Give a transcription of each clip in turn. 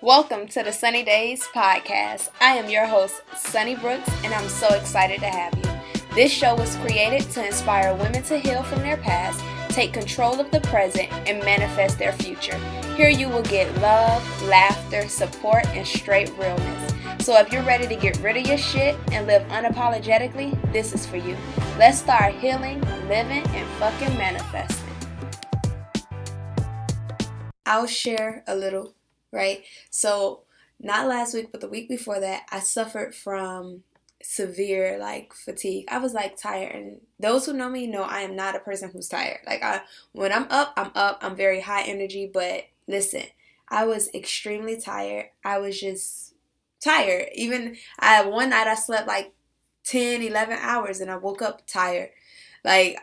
Welcome to the Sunny Days podcast. I am your host, Sunny Brooks, and I'm so excited to have you. This show was created to inspire women to heal from their past, take control of the present, and manifest their future. Here you will get love, laughter, support, and straight realness. So if you're ready to get rid of your shit and live unapologetically, this is for you. Let's start healing, living, and fucking manifesting. I'll share a little, right? So not last week, but the week before that, I suffered from severe fatigue. I was tired, and those who know me know I am not a person who's tired. When I'm up, I'm very high energy, but listen, I was extremely tired. I was just tired. Even one night I slept 10, 11 hours and I woke up tired. I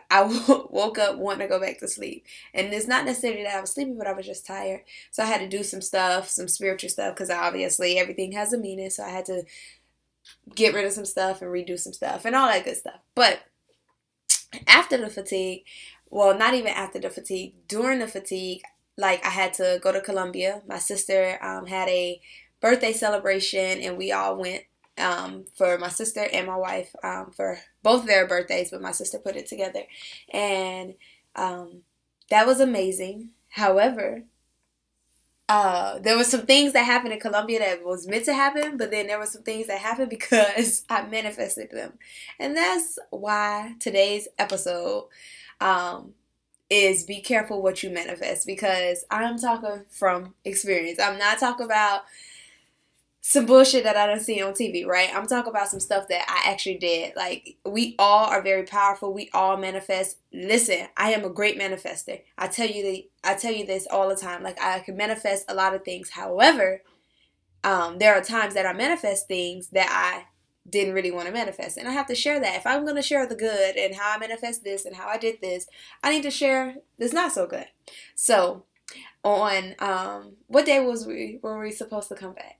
woke up wanting to go back to sleep. And it's not necessarily that I was sleepy, but I was just tired. So I had to do some stuff, some spiritual stuff, because obviously everything has a meaning. So I had to get rid of some stuff and redo some stuff and all that good stuff. But after the fatigue, well, not even after the fatigue, during the fatigue, I had to go to Colombia. My sister had a birthday celebration, and we all went for my sister and my wife for both their birthdays, but my sister put it together, and that was amazing. However, there were some things that happened in Colombia that was meant to happen, but then there were some things that happened because I manifested them, and that's why today's episode is be careful what you manifest, because I'm talking from experience. I'm not talking about some bullshit that I done seen on TV, right? I'm talking about some stuff that I actually did. We all are very powerful. We all manifest. Listen, I am a great manifester. I tell you this all the time. I can manifest a lot of things. However, there are times that I manifest things that I didn't really want to manifest. And I have to share that. If I'm going to share the good and how I manifest this and how I did this, I need to share this not so good. So, on what day were we supposed to come back?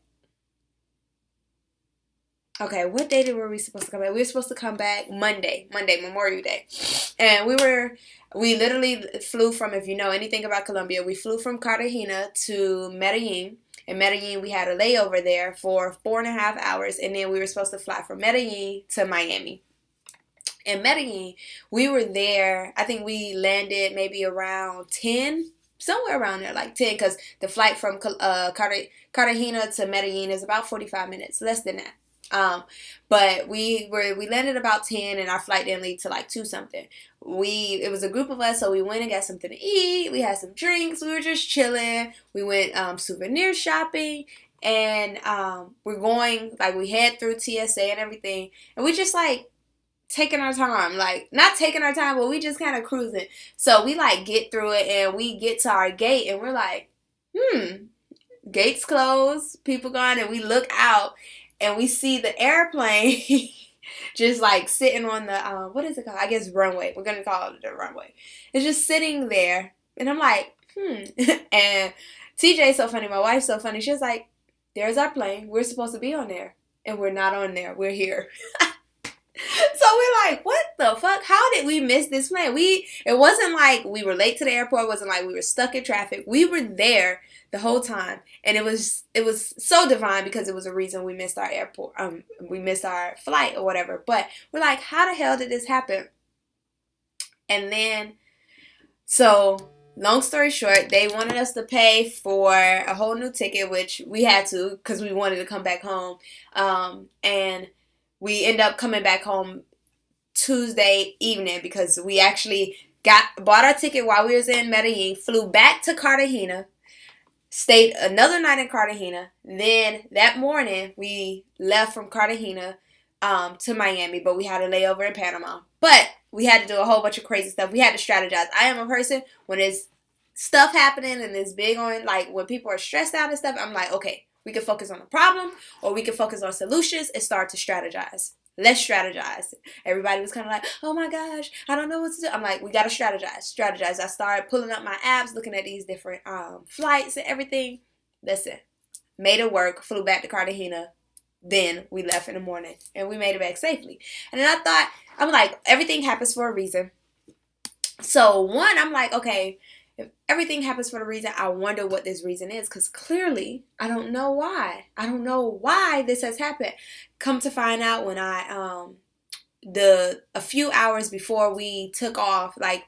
Okay, what day were we supposed to come back? We were supposed to come back Monday, Memorial Day. And we literally flew from, if you know anything about Colombia, we flew from Cartagena to Medellin. In Medellin, we had a layover there for 4.5 hours, and then we were supposed to fly from Medellin to Miami. In Medellin, we were there, I think we landed maybe around 10, somewhere around there, 10, because the flight from Cartagena to Medellin is about 45 minutes, less than that. But we landed about 10, and our flight didn't leave till 2 something. It was a group of us, so we went and got something to eat. We had some drinks. We were just chilling. We went souvenir shopping, and we're going we head through TSA and everything, and we just taking our time, not taking our time, but we just kind of cruising. So we get through it, and we get to our gate, and we're gates closed, people gone, and we look out. And we see the airplane just sitting on the, what is it called? I guess runway. We're going to call it the runway. It's just sitting there. And I'm And TJ's so funny. My wife's so funny. She was like, there's our plane. We're supposed to be on there. And we're not on there. We're here. So we're what the fuck? How did we miss this plane? It wasn't we were late to the airport. It wasn't we were stuck in traffic. We were there the whole time, and it was so divine, because it was a reason we missed our airport. We missed our flight or whatever. But we're how the hell did this happen? And then, so long story short, they wanted us to pay for a whole new ticket, which we had to because we wanted to come back home. And we end up coming back home Tuesday evening, because we actually bought our ticket while we was in Medellin, flew back to Cartagena, stayed another night in Cartagena. Then that morning we left from Cartagena to Miami, but we had a layover in Panama. But we had to do a whole bunch of crazy stuff. We had to strategize. I am a person, when there's stuff happening and it's big on, when people are stressed out and stuff, I'm okay, we can focus on the problem, or we can focus on solutions and start to strategize. Let's strategize. Everybody was kind of oh my gosh, I don't know what to do. I'm we got to strategize. I started pulling up my apps, looking at these different flights and everything. Listen, made it work, flew back to Cartagena. Then we left in the morning, and we made it back safely. And then I thought, I'm everything happens for a reason. So one, I'm okay, if everything happens for a reason, I wonder what this reason is. Because clearly, I don't know why. I don't know why this has happened. Come to find out, when a few hours before we took off, like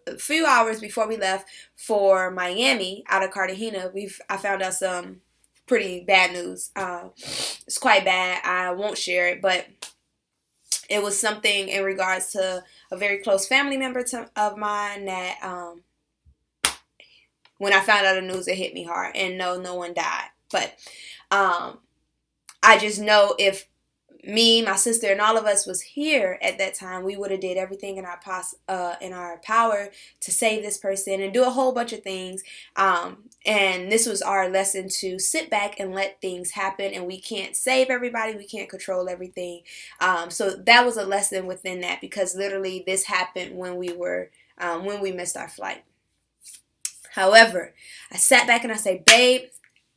a few hours before we left for Miami out of Cartagena, I found out some pretty bad news. It's quite bad. I won't share it, but it was something in regards to a very close family member of mine that when I found out the news, it hit me hard. And no one died. But I just know if me, my sister, and all of us was here at that time, we would have did everything in our power to save this person and do a whole bunch of things. And this was our lesson, to sit back and let things happen. And we can't save everybody. We can't control everything. So that was a lesson within that, because literally this happened when we missed our flight. However, I sat back and I said, babe,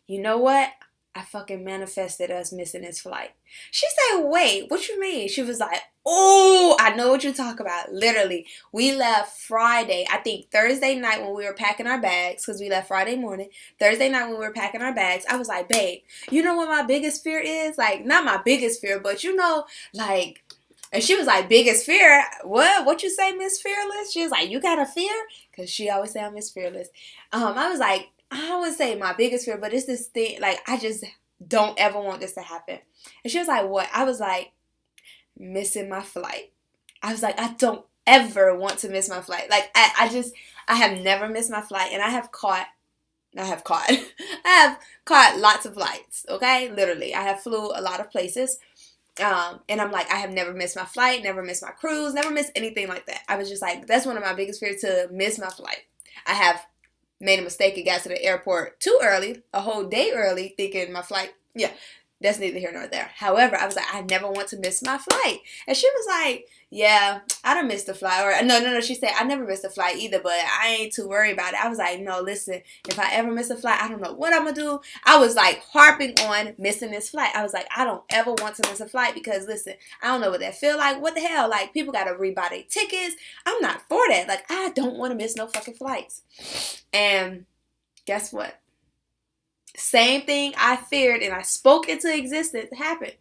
you know what? I fucking manifested us missing this flight. She said, wait, what you mean? She was like, oh, I know what you talk about. Literally, we left Friday, I think Thursday night when we were packing our bags, because we left Friday morning. Thursday night when we were packing our bags, I was like, babe, you know what my biggest fear is? Like, not my biggest fear, but you know, like, and she was like, biggest fear? What you say, Miss Fearless? She was like, you got a fear? Because she always say I'm Miss Fearless. I was like, I would say my biggest fear, but it's this thing, like, I just don't ever want this to happen. And she was like, what? I was like, missing my flight. I was like, I don't ever want to miss my flight. Like, I have never missed my flight, and I have caught lots of flights, okay? Literally, I have flew a lot of places. And I'm like, I have never missed my flight, never missed my cruise, never missed anything like that. I was just like, that's one of my biggest fears, to miss my flight. I have made a mistake and got to the airport too early, a whole day early, thinking my flight, yeah, that's neither here nor there. However, I was like, I never want to miss my flight. And she was like, yeah, I done missed the flight. Or no, she said, I never missed a flight either, but I ain't too worried about it. I was like, no, listen, if I ever miss a flight, I don't know what I'm going to do. I was like harping on missing this flight. I was like, I don't ever want to miss a flight, because listen, I don't know what that feel like. What the hell? Like, people got to rebuy their tickets. I'm not for that. Like, I don't want to miss no fucking flights. And guess what? Same thing I feared and I spoke into existence happened.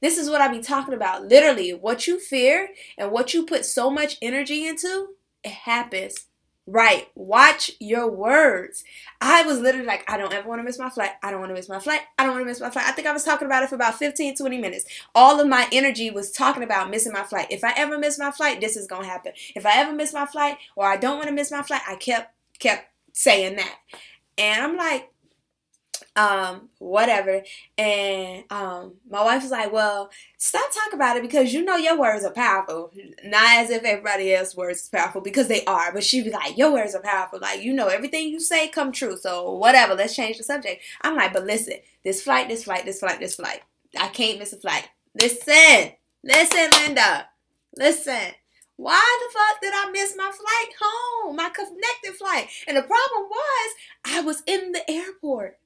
This is what I be talking about. Literally, what you fear and what you put so much energy into, it happens. Right. Watch your words. I was literally like, I don't ever want to miss my flight. I don't want to miss my flight. I don't want to miss my flight. I think I was talking about it for about 15, 20 minutes. All of my energy was talking about missing my flight. If I ever miss my flight, this is going to happen. If I ever miss my flight, or I don't want to miss my flight, I kept saying that. And I'm like, whatever. And my wife was like, well, stop talking about it, because you know your words are powerful. Not as if everybody else's words is powerful, because they are, but she was like, your words are powerful. Like, you know, everything you say come true. So whatever, let's change the subject. I'm like, but listen, this flight. I can't miss a flight. Listen, Linda. Listen. Why the fuck did I miss my flight home? My connected flight. And the problem was, I was in the airport.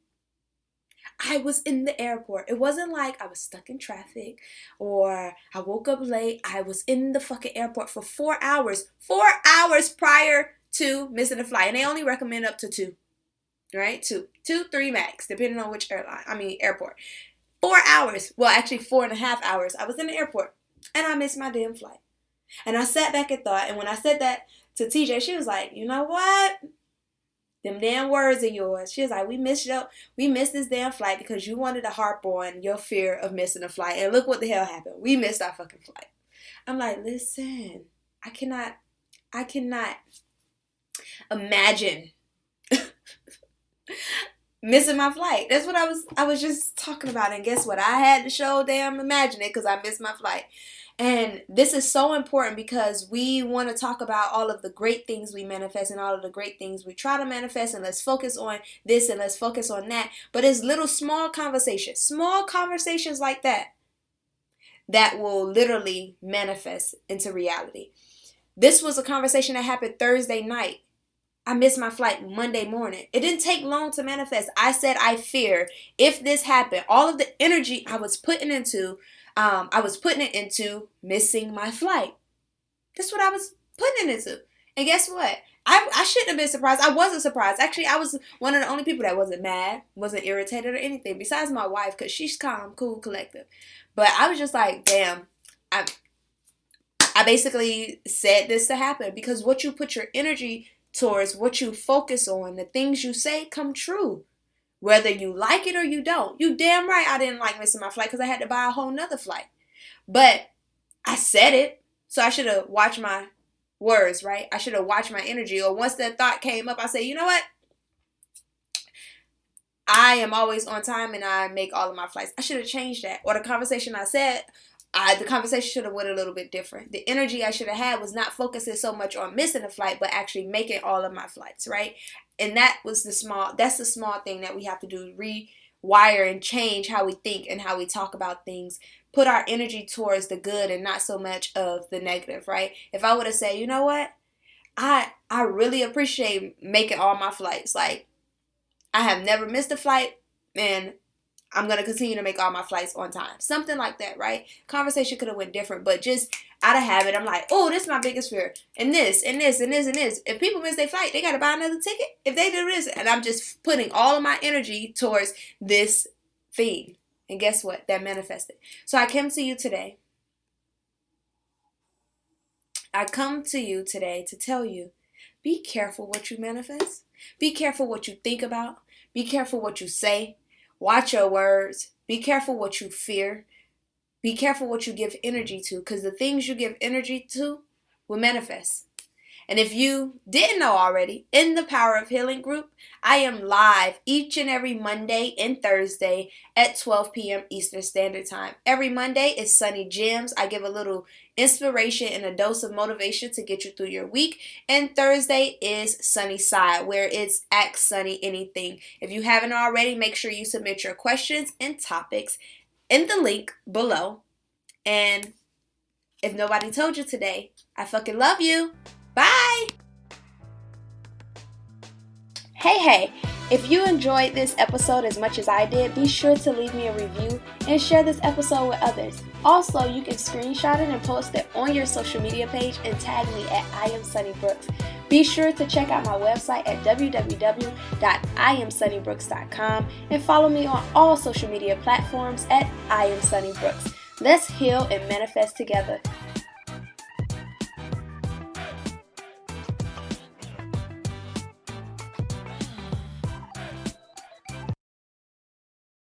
It wasn't like I was stuck in traffic or I woke up late. I was in the fucking airport for 4 hours. 4 hours prior to missing the flight. And they only recommend up to 2. Right? 2, 3 max, depending on which airport. 4 hours. Well, actually 4.5 hours. I was in the airport and I missed my damn flight. And I sat back and thought, and when I said that to TJ, she was like, you know what? Them damn words are yours. She was like, we missed this damn flight because you wanted to harp on your fear of missing a flight. And look what the hell happened. We missed our fucking flight. I'm like, listen, I cannot imagine missing my flight. That's what I was just talking about. And guess what? I had to show damn imagine it, because I missed my flight. And this is so important, because we want to talk about all of the great things we manifest and all of the great things we try to manifest, and let's focus on this and let's focus on that. But it's little small conversations like that will literally manifest into reality. This was a conversation that happened Thursday night. I missed my flight Monday morning. It didn't take long to manifest. I said I fear if this happened, all of the energy I was putting it into missing my flight. That's what I was putting it into. And guess what? I shouldn't have been surprised. I wasn't surprised. Actually, I was one of the only people that wasn't mad, wasn't irritated or anything, besides my wife, because she's calm, cool, collective. But I was just like, damn, I basically said this to happen, because what you put your energy towards, what you focus on, the things you say come true. Whether you like it or you don't. You damn right I didn't like missing my flight because I had to buy a whole nother flight. But I said it, so I should have watched my words, right? I should have watched my energy. Or once that thought came up, I say, you know what? I am always on time and I make all of my flights. I should have changed that. Or the conversation I said, the conversation should have went a little bit different. The energy I should have had was not focusing so much on missing a flight, but actually making all of my flights, right? And that's the small thing that we have to do, rewire and change how we think and how we talk about things. Put our energy towards the good and not so much of the negative, right? If I would have said, you know what? I really appreciate making all my flights. Like, I have never missed a flight, and I'm going to continue to make all my flights on time. Something like that, right? Conversation could have went different, but just out of habit, I'm like, oh, this is my biggest fear. And this, and this, and this, and this. If people miss their flight, they got to buy another ticket. If they do this, and I'm just putting all of my energy towards this thing. And guess what? That manifested. So I come to you today. I come to you today to tell you, be careful what you manifest. Be careful what you think about. Be careful what you say. Watch your words. Be careful what you fear. Be careful what you give energy to, because the things you give energy to will manifest. And if you didn't know already, in the Power of Healing group, I am live each and every Monday and Thursday at 12 p.m. Eastern Standard Time. Every Monday is Sunny Gems. I give a little inspiration and a dose of motivation to get you through your week. And Thursday is Sunny Side, where it's Ask Sunny Anything. If you haven't already, make sure you submit your questions and topics in the link below. And if nobody told you today, I fucking love you. Bye! Hey, if you enjoyed this episode as much as I did, be sure to leave me a review and share this episode with others. Also, you can screenshot it and post it on your social media page and tag me at I am Sunny Brooks. Be sure to check out my website at www.iamsunnybrooks.com and follow me on all social media platforms at I am Sunny Brooks. Let's heal and manifest together.